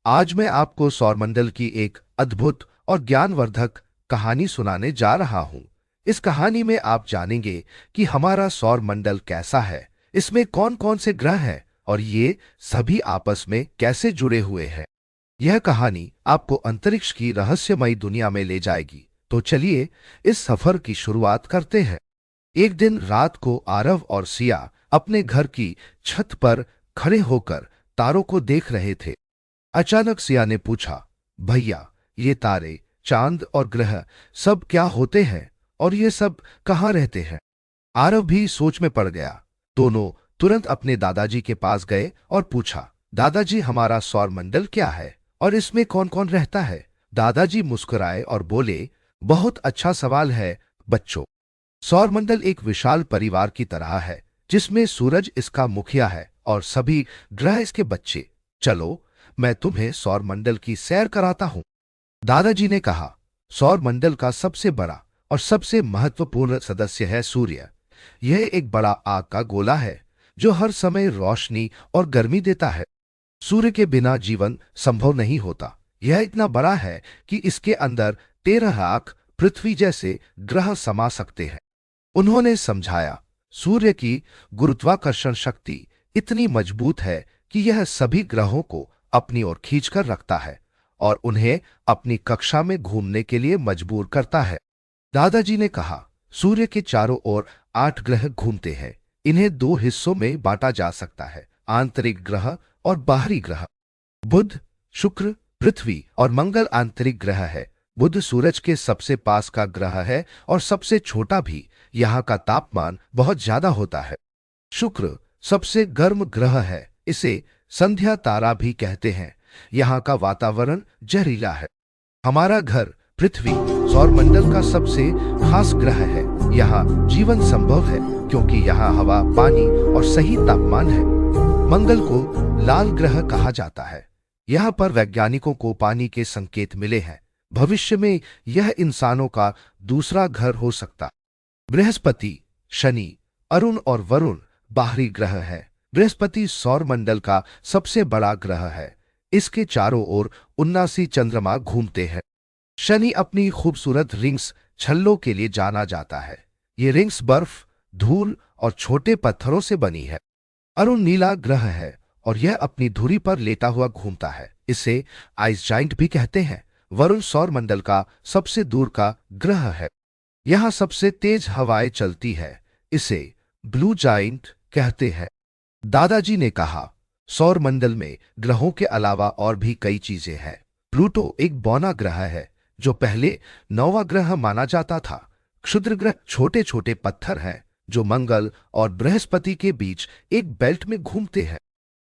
आज मैं आपको सौरमंडल की एक अद्भुत और ज्ञानवर्धक कहानी सुनाने जा रहा हूं। इस कहानी में आप जानेंगे कि हमारा सौरमंडल कैसा है, इसमें कौन कौन से ग्रह हैं और ये सभी आपस में कैसे जुड़े हुए हैं। यह कहानी आपको अंतरिक्ष की रहस्यमयी दुनिया में ले जाएगी। तो चलिए इस सफर की शुरुआत करते हैं। एक दिन रात को आरव और सिया अपने घर की छत पर खड़े होकर तारों को देख रहे थे। अचानक सिया ने पूछा, भैया, ये तारे, चांद और ग्रह सब क्या होते हैं और ये सब कहाँ रहते हैं? आरव भी सोच में पड़ गया। दोनों तुरंत अपने दादाजी के पास गए और पूछा, दादाजी, हमारा सौरमंडल क्या है और इसमें कौन कौन रहता है? दादाजी मुस्कुराए और बोले, बहुत अच्छा सवाल है बच्चों। सौरमंडल एक विशाल परिवार की तरह है, जिसमें सूरज इसका मुखिया है और सभी ग्रह इसके बच्चे। चलो, मैं तुम्हें सौरमंडल की सैर कराता हूं। दादाजी ने कहा, सौरमंडल का सबसे बड़ा और सबसे महत्वपूर्ण सदस्य है सूर्य। यह एक बड़ा आग का गोला है जो हर समय रोशनी और गर्मी देता है। सूर्य के बिना जीवन संभव नहीं होता। यह इतना बड़ा है कि इसके अंदर 13 लाख पृथ्वी जैसे ग्रह समा सकते हैं। उन्होंने समझाया, सूर्य की गुरुत्वाकर्षण शक्ति इतनी मजबूत है कि यह सभी ग्रहों को अपनी ओर खींचकर रखता है और उन्हें अपनी कक्षा में घूमने के लिए मजबूर करता है। दादाजी ने कहा, सूर्य के चारों ओर 8 ग्रह घूमते हैं। इन्हें 2 हिस्सों में बांटा जा सकता है, आंतरिक ग्रह और बाहरी ग्रह। बुध, शुक्र, पृथ्वी और मंगल आंतरिक ग्रह है। बुध सूरज के सबसे पास का ग्रह है और सबसे छोटा भी। यहाँ का तापमान बहुत ज्यादा होता है। शुक्र सबसे गर्म ग्रह है। इसे संध्या तारा भी कहते हैं। यहाँ का वातावरण जहरीला है। हमारा घर पृथ्वी सौरमंडल का सबसे खास ग्रह है। यहाँ जीवन संभव है क्योंकि यहाँ हवा, पानी और सही तापमान है। मंगल को लाल ग्रह कहा जाता है। यहाँ पर वैज्ञानिकों को पानी के संकेत मिले हैं। भविष्य में यह इंसानों का दूसरा घर हो सकता। बृहस्पति, शनि, अरुण और वरुण बाहरी ग्रह है। बृहस्पति सौरमंडल का सबसे बड़ा ग्रह है। इसके चारों ओर 79 चंद्रमा घूमते हैं। शनि अपनी खूबसूरत रिंग्स छल्लों के लिए जाना जाता है। ये रिंग्स बर्फ, धूल और छोटे पत्थरों से बनी है। अरुण नीला ग्रह है और यह अपनी धुरी पर लेटा हुआ घूमता है। इसे आइस जाइंट भी कहते हैं। वरुण सौरमंडल का सबसे दूर का ग्रह है। यहाँ सबसे तेज हवाएं चलती है। इसे ब्लू जाइंट कहते हैं। दादाजी ने कहा, सौरमंडल में ग्रहों के अलावा और भी कई चीजें हैं। प्लूटो एक बौना ग्रह है जो पहले 9वां ग्रह माना जाता था। क्षुद्र ग्रह छोटे छोटे पत्थर हैं जो मंगल और बृहस्पति के बीच एक बेल्ट में घूमते हैं।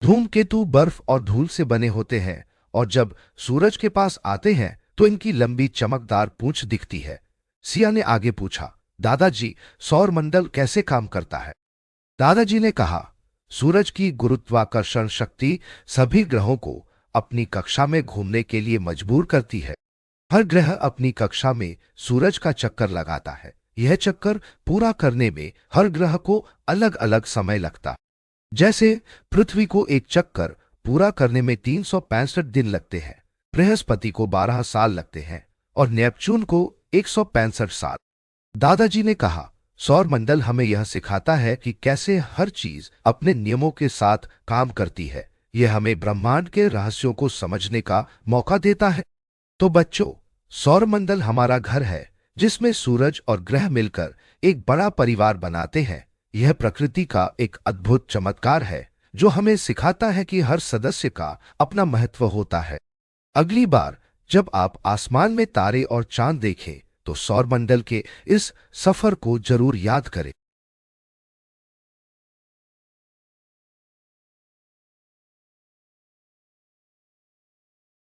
धूमकेतु बर्फ और धूल से बने होते हैं और जब सूरज के पास आते हैं तो इनकी लंबी चमकदार पूंछ दिखती है। सिया ने आगे पूछा, दादाजी, सौरमंडल कैसे काम करता है? दादाजी ने कहा, सूरज की गुरुत्वाकर्षण शक्ति सभी ग्रहों को अपनी कक्षा में घूमने के लिए मजबूर करती है। हर ग्रह अपनी कक्षा में सूरज का चक्कर लगाता है। यह चक्कर पूरा करने में हर ग्रह को अलग अलग समय लगता। जैसे पृथ्वी को एक चक्कर पूरा करने में 365 दिन लगते हैं, बृहस्पति को 12 साल लगते हैं और नेपच्यून को 165 साल। दादाजी ने कहा, सौरमंडल हमें यह सिखाता है कि कैसे हर चीज अपने नियमों के साथ काम करती है। यह हमें ब्रह्मांड के रहस्यों को समझने का मौका देता है। तो बच्चों, सौरमंडल हमारा घर है जिसमें सूरज और ग्रह मिलकर एक बड़ा परिवार बनाते हैं। यह प्रकृति का एक अद्भुत चमत्कार है जो हमें सिखाता है कि हर सदस्य का अपना महत्व होता है। अगली बार जब आप आसमान में तारे और चांद देखें तो सौरमंडल के इस सफर को जरूर याद करें।